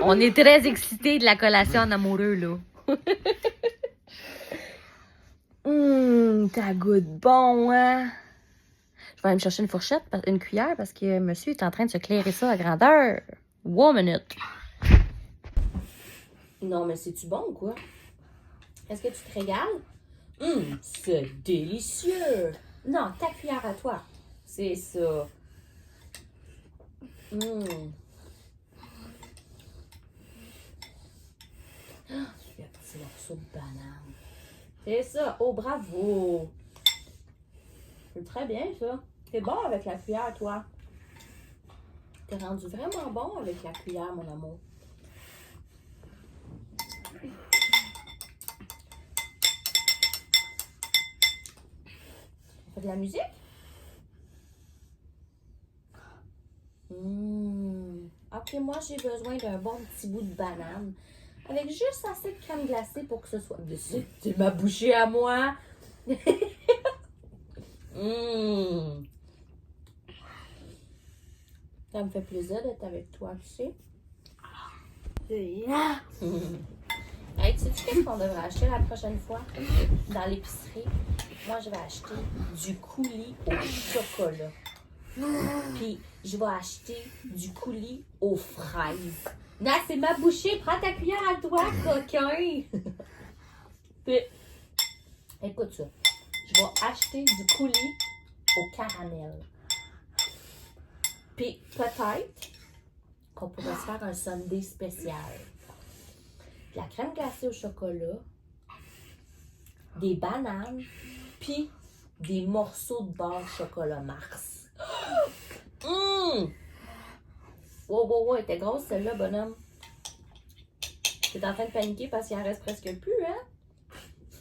On est très excités de la collation en amoureux, là. T'as goût de bon, hein? Je vais aller me chercher une fourchette, une cuillère, parce que monsieur est en train de se clairer ça à grandeur. 1 minute. Non, mais c'est-tu bon ou quoi? Est-ce que tu te régales? C'est délicieux! Non, ta cuillère à toi. C'est ça. Le petit morceau de banane. C'est ça. Oh, bravo! C'est très bien, ça. T'es bon avec la cuillère, toi. T'es rendu vraiment bon avec la cuillère, mon amour. On fait de la musique? Ok, moi, j'ai besoin d'un bon petit bout de banane. Avec juste assez de crème glacée pour que ce soit... C'est ma bouchée à moi! Ça me fait plaisir d'être avec toi, tu sais. Hey, tu sais qu'est-ce qu'on devrait acheter la prochaine fois? Dans l'épicerie, moi, je vais acheter du coulis au chocolat. Puis, je vais acheter du coulis aux fraises. Non, c'est ma bouchée. Prends ta cuillère à toi, coquin. Puis, écoute ça. Je vais acheter du coulis au caramel. Puis, peut-être qu'on pourrait se faire un sundae spécial. De la crème glacée au chocolat, des bananes, puis des morceaux de beurre chocolat Mars. Wow, elle était grosse celle-là, bonhomme. T'es en train de paniquer parce qu'il en reste presque plus, hein?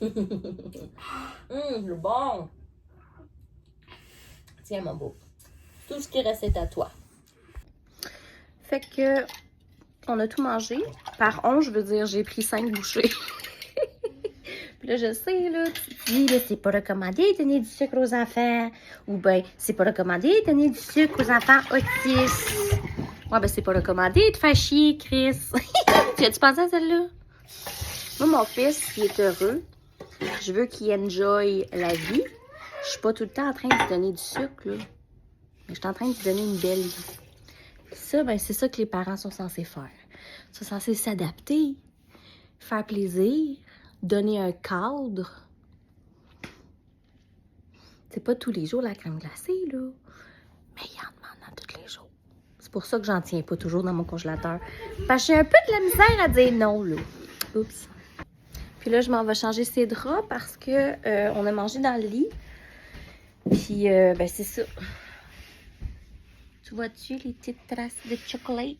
Le bon. Tiens, mon beau. Tout ce qui reste est à toi. Fait que, on a tout mangé. Par 11, je veux dire, j'ai pris 5 bouchées. Puis là, je sais, là, tu dis, là, c'est pas recommandé de donner du sucre aux enfants. Ou ben, c'est pas recommandé de donner du sucre aux enfants autistes. Ouais, ben, c'est pas recommandé de faire chier, Chris. Tu as-tu pensé à celle-là? Moi, mon fils, il est heureux. Je veux qu'il enjoy la vie. Je suis pas tout le temps en train de lui donner du sucre, là. Mais je suis en train de lui donner une belle vie. Puis ça, ben, c'est ça que les parents sont censés faire. Ils sont censés s'adapter, faire plaisir, donner un cadre. C'est pas tous les jours la crème glacée, là. Mais il en demande tous les jours. C'est pour ça que j'en tiens pas toujours dans mon congélateur. Parce que j'ai un peu de la misère à dire non, là. Oups. Puis là, je m'en vais changer ses draps parce que on a mangé dans le lit. Puis, ben, c'est ça. Tu vois-tu les petites traces de chocolat?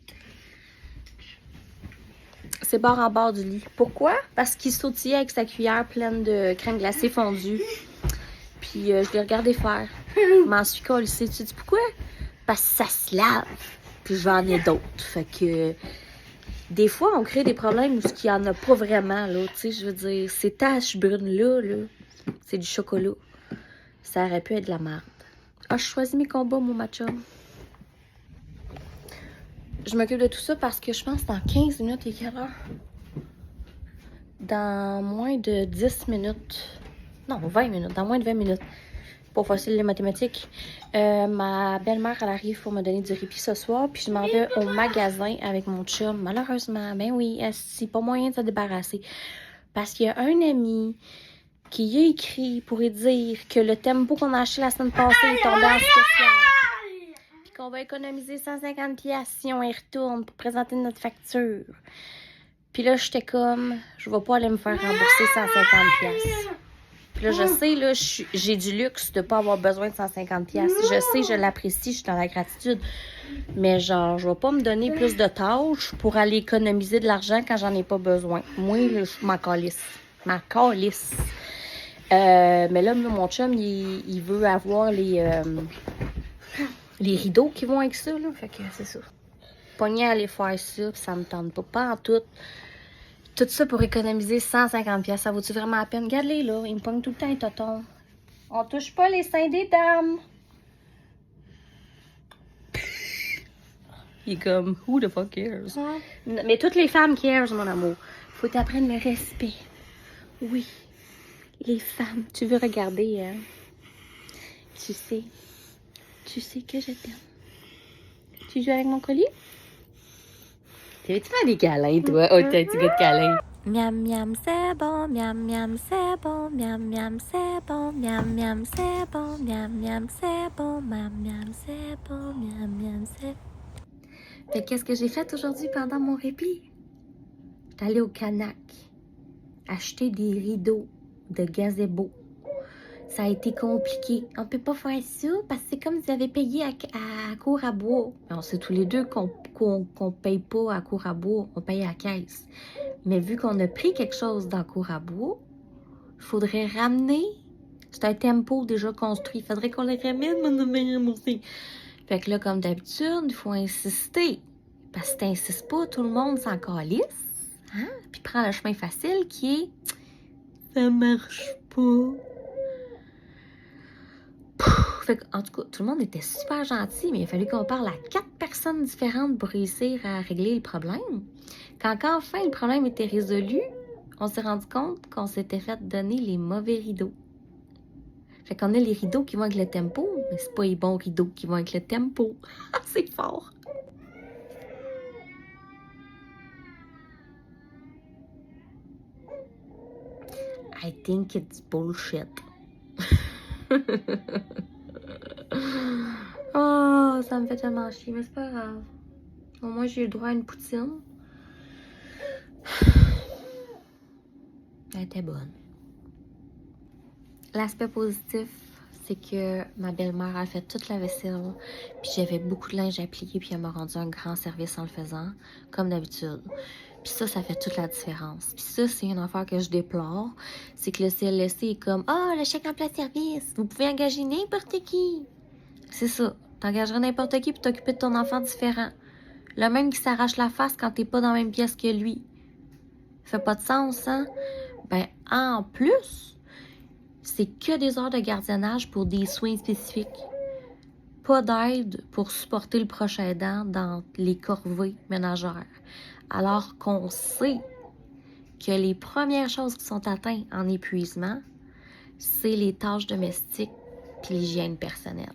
C'est bord en bord du lit. Pourquoi? Parce qu'il sautillait avec sa cuillère pleine de crème glacée fondue. Puis je l'ai regardé faire. Je m'en suis collée. Tu sais pourquoi? Parce que ça se lave. Puis j'en ai d'autres. Fait que des fois, on crée des problèmes où il n'y en a pas vraiment, là. Tu sais, je veux dire, ces taches brunes-là, là, c'est du chocolat. Ça aurait pu être de la merde. Ah, je choisis mes combats, mon matchum. Je m'occupe de tout ça parce que je pense que dans 15 minutes, il est quelle heure? Dans moins de 10 minutes. Non, 20 minutes. Dans moins de 20 minutes. Pour facile les mathématiques. Ma belle-mère, elle arrive pour me donner du répit ce soir. Puis je m'en vais au magasin avec mon chum. Malheureusement, ben oui, c'est pas moyen de se débarrasser. Parce qu'il y a un ami qui a écrit pour lui dire que le tempo qu'on a acheté la semaine passée est tombé en spécial. Qu'on va économiser 150$ si on y retourne pour présenter notre facture. Puis là, j'étais comme, je vais pas aller me faire rembourser 150$. Puis là, je sais, là, j'ai du luxe de pas avoir besoin de 150$. Je sais, je l'apprécie, je suis dans la gratitude. Mais genre, je vais pas me donner plus de tâches pour aller économiser de l'argent quand j'en ai pas besoin. Moi, là, je m'en calisse. Ma calisse. Mais là, mon chum, il veut avoir les les rideaux qui vont avec ça, là. Fait que c'est ça. Pogner à aller faire ça, pis ça me tente pas en tout. Tout ça pour économiser 150$. Ça vaut-tu vraiment la peine? Regarde-les, là. Ils me pognent tout le temps les totons. On touche pas les seins des dames. Il est comme, who the fuck cares? Ah. Mais toutes les femmes cares, mon amour. Faut t'apprendre le respect. Oui, les femmes. Tu veux regarder, hein? Tu sais que je t'aime. Tu joues avec mon collier? Tu veux-tu faire des câlins, toi? Oh, t'es un petit gars de câlin. Miam, miam, c'est bon. Miam, miam, c'est bon. Miam, miam, c'est bon. Miam, miam, c'est bon. Miam, miam, c'est bon. Miam, miam, c'est bon. Miam, miam, c'est bon. Fait qu'est-ce que j'ai fait aujourd'hui pendant mon répit? J'étais allée au Canac acheter des rideaux de gazebo. Ça a été compliqué. On peut pas faire ça parce que c'est comme si j'avais payé à cour à bois. On sait tous les deux qu'on paye pas à cour à bois, on paye à la caisse. Mais vu qu'on a pris quelque chose dans cour à bois, il faudrait ramener. C'est un tempo déjà construit. Il faudrait qu'on le ramène, mon ami aussi. Fait que là, comme d'habitude, il faut insister. Parce que t'insistes pas, tout le monde s'en calisse. Hein? Puis prend le chemin facile qui est ça marche pas. Fait que, en tout cas, tout le monde était super gentil, mais il a fallu qu'on parle à 4 personnes différentes pour réussir à régler le problème. Quand enfin le problème était résolu, on s'est rendu compte qu'on s'était fait donner les mauvais rideaux. Fait qu'on a les rideaux qui vont avec le tempo, mais c'est pas les bons rideaux qui vont avec le tempo. C'est fort. I think it's bullshit. Oh, ça me fait tellement chier, mais c'est pas grave. Au moins, j'ai eu le droit à une poutine. Elle était bonne. L'aspect positif, c'est que ma belle-mère a fait toute la vaisselle, puis j'avais beaucoup de linge à plier, puis elle m'a rendu un grand service en le faisant, comme d'habitude. Puis ça fait toute la différence. Puis ça, c'est une affaire que je déplore, c'est que le CLSC est comme « Ah, le chèque emploi-service, vous pouvez engager n'importe qui. » C'est ça, t'engagerais n'importe qui pour t'occuper de ton enfant différent. Le même qui s'arrache la face quand t'es pas dans la même pièce que lui. Ça fait pas de sens, hein? Ben, en plus, c'est que des heures de gardiennage pour des soins spécifiques. Pas d'aide pour supporter le proche aidant dans les corvées ménagères. Alors qu'on sait que les premières choses qui sont atteintes en épuisement, c'est les tâches domestiques puis l'hygiène personnelle.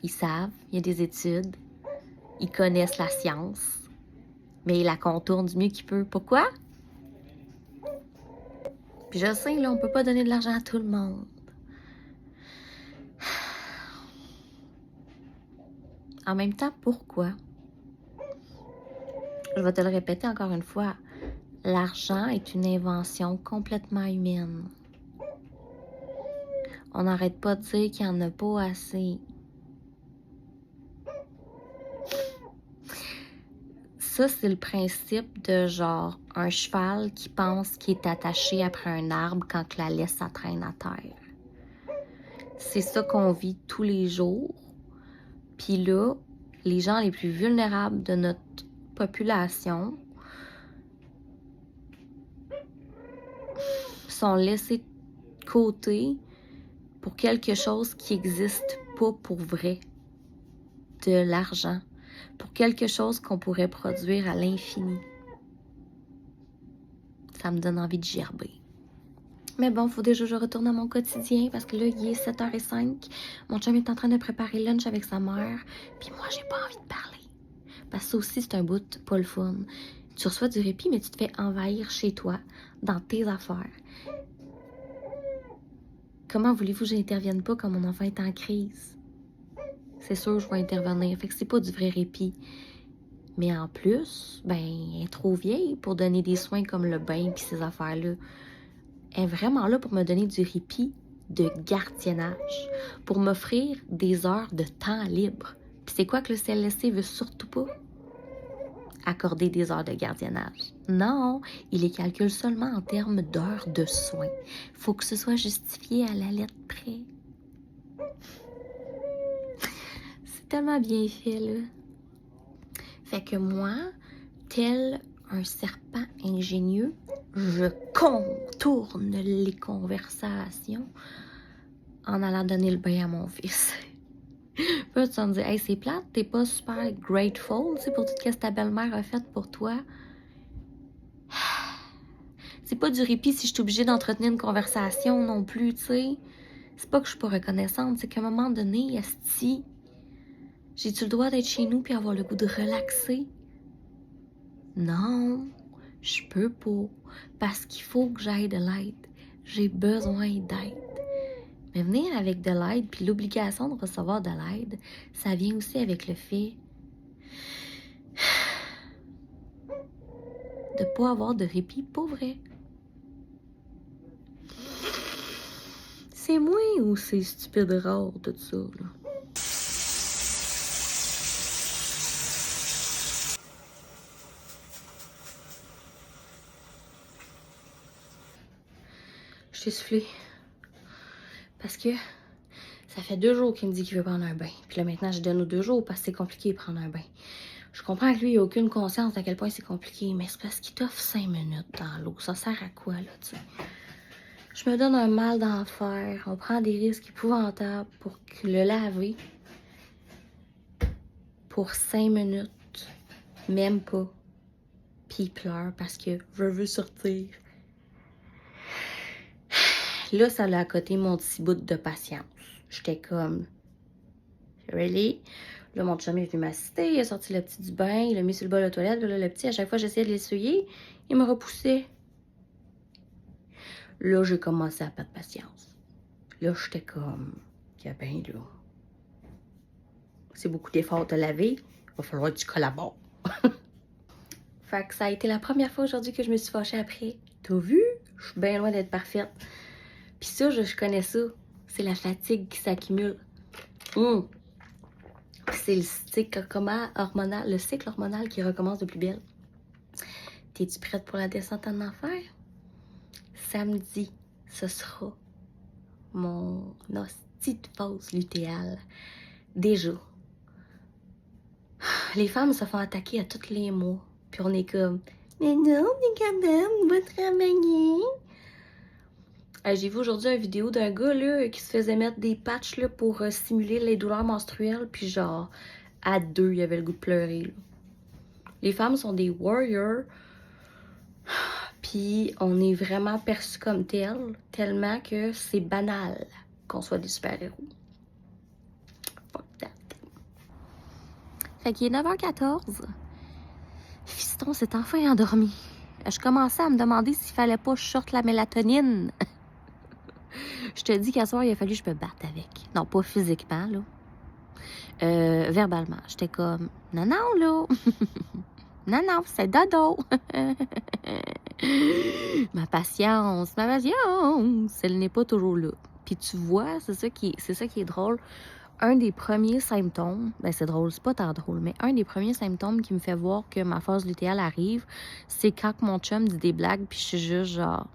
Ils savent, il y a des études, ils connaissent la science, mais ils la contournent du mieux qu'ils peuvent. Pourquoi? Puis je sais, là, on peut pas donner de l'argent à tout le monde. En même temps, pourquoi? Je vais te le répéter encore une fois. L'argent est une invention complètement humaine. On n'arrête pas de dire qu'il n'y en a pas assez. Ça, c'est le principe de genre un cheval qui pense qu'il est attaché après un arbre quand la laisse ça traîne à terre. C'est ça qu'on vit tous les jours. Puis là, les gens les plus vulnérables de notre population sont laissés de côté pour quelque chose qui n'existe pas pour vrai, de l'argent, pour quelque chose qu'on pourrait produire à l'infini. Ça me donne envie de gerber. Mais bon, faut déjà que je retourne à mon quotidien parce que là, il est 7h05. Mon chum est en train de préparer le lunch avec sa mère. Puis moi, j'ai pas envie de parler. Parce que ça aussi, c'est un bout pas le fun. Tu reçois du répit, mais tu te fais envahir chez toi, dans tes affaires. Comment voulez-vous que j'intervienne pas quand mon enfant est en crise? C'est sûr, je vais intervenir. Fait que c'est pas du vrai répit. Mais en plus, ben, elle est trop vieille pour donner des soins comme le bain pis ces affaires-là. Elle est vraiment là pour me donner du répit de gardiennage, pour m'offrir des heures de temps libre. Puis c'est quoi que le CLSC veut surtout pas? Accorder des heures de gardiennage. Non, il les calcule seulement en termes d'heures de soins. Faut que ce soit justifié à la lettre près. tellement bien fait, là. Fait que moi, tel un serpent ingénieux, je contourne les conversations en allant donner le bain à mon fils. Puis tu vas me dire, hey, c'est plate, t'es pas super grateful, tu sais, pour tout ce que ta belle-mère a fait pour toi. C'est pas du répit si je suis obligée d'entretenir une conversation non plus, tu sais. C'est pas que je suis pas reconnaissante, c'est qu'à un moment donné, esti, j'ai-tu le droit d'être chez nous puis avoir le goût de relaxer? Non, je peux pas, parce qu'il faut que j'aille de l'aide. J'ai besoin d'aide. Mais venir avec de l'aide, puis l'obligation de recevoir de l'aide, ça vient aussi avec le fait de pas avoir de répit, pas vrai. C'est moi ou c'est stupide rare, tout ça, là? Je t'ai soufflé. Parce que ça fait 2 jours qu'il me dit qu'il veut prendre un bain. Puis là, maintenant, je donne aux 2 jours parce que c'est compliqué de prendre un bain. Je comprends que lui, il n'a aucune conscience à quel point c'est compliqué, mais c'est parce qu'il t'offre 5 minutes dans l'eau. Ça sert à quoi, là, tu sais? Je me donne un mal d'enfer. On prend des risques épouvantables pour le laver. Pour 5 minutes. Même pas. Puis il pleure parce que je veux sortir. Là, ça l'a accoté mon petit bout de patience. J'étais comme, really? Là, mon chum est venu m'assister, il a sorti le petit du bain, il l'a mis sur le bol de toilette. Là, le petit, à chaque fois que j'essayais de l'essuyer, il me repoussait. Là, j'ai commencé à perdre patience. Là, j'étais comme, ben là, c'est beaucoup d'efforts de te laver, il va falloir que tu collabores. Fait que ça a été la première fois aujourd'hui que je me suis fâchée après. T'as vu? Je suis bien loin d'être parfaite. Puis ça, je connais ça. C'est la fatigue qui s'accumule. C'est le cycle hormonal qui recommence de plus belle. T'es-tu prête pour la descente en enfer? Samedi, ce sera mon hostie de pause lutéale. Déjà. Les femmes se font attaquer à tous les mois. Puis on est comme, mais non, mais quand même, on va travailler. J'ai vu aujourd'hui une vidéo d'un gars là, qui se faisait mettre des patchs là, pour simuler les douleurs menstruelles. Puis genre, à 2, il avait le goût de pleurer. Là. Les femmes sont des warriors. Puis on est vraiment perçus comme tels, tellement que c'est banal qu'on soit des super-héros. Fuck that. Fait qu'il est 9h14. Fiston s'est enfin endormi. Je commençais à me demander s'il fallait pas que je sorte la mélatonine. Je te dis qu'à soir, il a fallu que je me batte avec. Non, pas physiquement, là. Verbalement. J'étais comme, non, là. Non, c'est dodo. ma patience, elle n'est pas toujours là. Puis tu vois, c'est ça qui est drôle. Un des premiers symptômes, ben c'est drôle, c'est pas tant drôle, mais un des premiers symptômes qui me fait voir que ma phase lutéale arrive, c'est quand mon chum dit des blagues, puis je suis juste genre...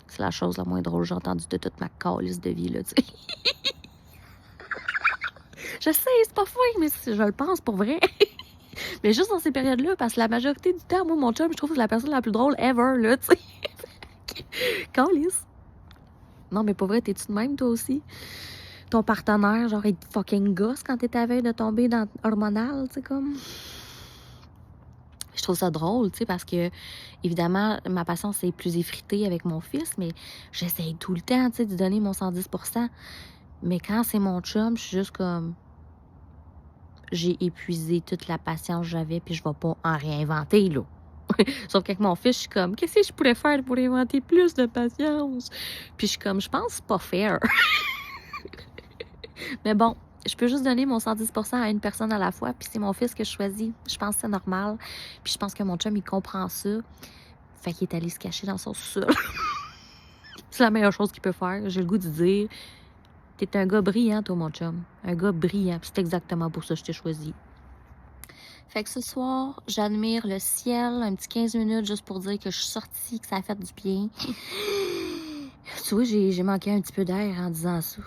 C'est la chose la moins drôle que j'ai entendue de toute ma calice de vie, là, tu sais. Je sais, c'est pas fin, mais je le pense pour vrai. Mais juste dans ces périodes-là, parce que la majorité du temps, moi, mon chum, je trouve que c'est la personne la plus drôle ever, là, tu sais. Calice. Non, mais pas vrai, t'es-tu de même, toi aussi? Ton partenaire, genre, il fucking gosse quand t'es à veille de tomber dans hormonal, tu sais, comme... Je trouve ça drôle, tu sais, parce que, évidemment, ma patience est plus effritée avec mon fils, mais j'essaye tout le temps, tu sais, de donner mon 110%. Mais quand c'est mon chum, je suis juste comme... J'ai épuisé toute la patience que j'avais, puis je vais pas en réinventer, là. Sauf qu'avec mon fils, je suis comme, qu'est-ce que je pourrais faire pour inventer plus de patience? Puis je suis comme, je pense que c'est pas fair. Mais bon, je peux juste donner mon 110% à une personne à la fois, puis c'est mon fils que je choisis. Je pense que c'est normal. Puis je pense que mon chum, il comprend ça. Fait qu'il est allé se cacher dans son sous-sol. C'est la meilleure chose qu'il peut faire. J'ai le goût de dire, t'es un gars brillant, toi, mon chum. Un gars brillant. Puis c'est exactement pour ça que je t'ai choisi. Fait que ce soir, j'admire le ciel, un petit 15 minutes juste pour dire que je suis sortie, que ça a fait du bien. Tu vois, j'ai manqué un petit peu d'air en disant ça.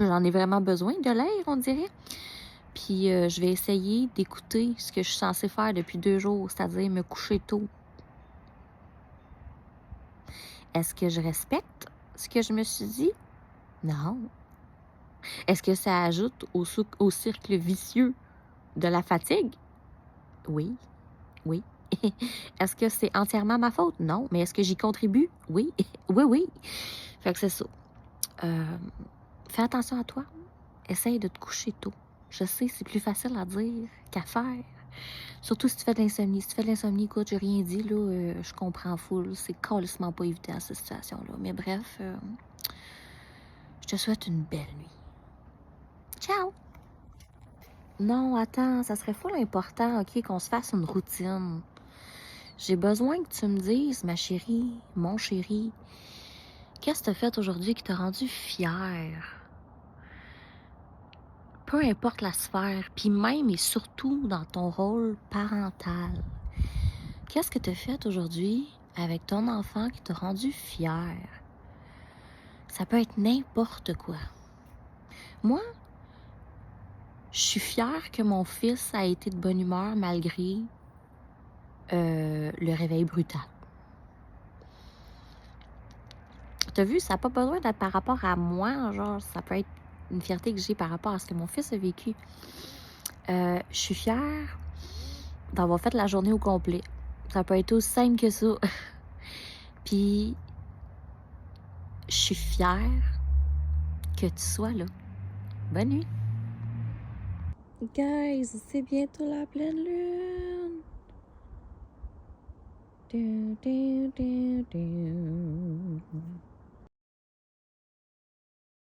J'en ai vraiment besoin de l'air, on dirait. Puis je vais essayer d'écouter ce que je suis censée faire depuis 2 jours, c'est-à-dire me coucher tôt. Est-ce que je respecte ce que je me suis dit? Non. Est-ce que ça ajoute au cercle vicieux de la fatigue? Oui, oui. Est-ce que c'est entièrement ma faute? Non. Mais est-ce que j'y contribue? Oui, oui, oui. Fait que c'est ça. Fais attention à toi. Essaye de te coucher tôt. Je sais, c'est plus facile à dire qu'à faire. Surtout si tu fais de l'insomnie. Si tu fais de l'insomnie, écoute, j'ai rien dit, là, je comprends full. C'est calissement pas évident, cette situation-là. Mais bref, je te souhaite une belle nuit. Ciao! Non, attends, ça serait full important, OK, qu'on se fasse une routine. J'ai besoin que tu me dises, ma chérie, mon chéri, qu'est-ce que tu as fait aujourd'hui qui t'a rendu fière? Peu importe la sphère, puis même et surtout dans ton rôle parental. Qu'est-ce que tu as fait aujourd'hui avec ton enfant qui t'a rendu fière? Ça peut être n'importe quoi. Moi, je suis fière que mon fils a été de bonne humeur malgré le réveil brutal. T'as vu, ça n'a pas besoin d'être par rapport à moi, genre, ça peut être une fierté que j'ai par rapport à ce que mon fils a vécu. Je suis fière d'avoir fait la journée au complet. Ça peut être aussi simple que ça. Puis, je suis fière que tu sois là. Bonne nuit. Guys, c'est bientôt la pleine lune. Du, du, du, du.